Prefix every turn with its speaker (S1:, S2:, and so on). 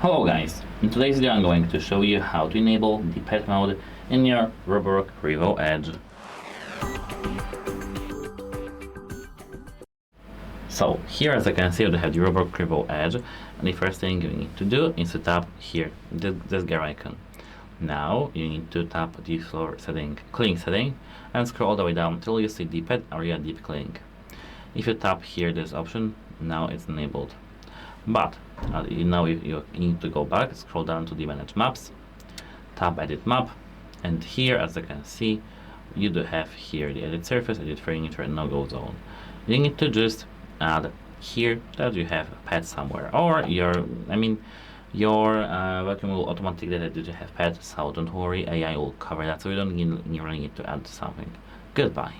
S1: Hello guys, in today's video I'm going to show you how to enable the pet mode in your ROBOROCK Qrevo Edge. So here, as I can see, we have the ROBOROCK Qrevo Edge, and the first thing you need to do is to tap here, this gear icon. Now you need to tap the floor setting, cleaning setting, and scroll all the way down until you see the pet area deep cleaning. If you tap here this option, now it's enabled. But now you need to go back, scroll down to the Manage Maps, tap Edit Map, and here, as I can see, you do have here the Edit Surface, Edit Furniture, and No-Go Zone. You need to just add here that you have a pet somewhere, or your vacuum will automatically detect that you have pets, so don't worry, AI will cover that, so you don't really need to add something. Goodbye.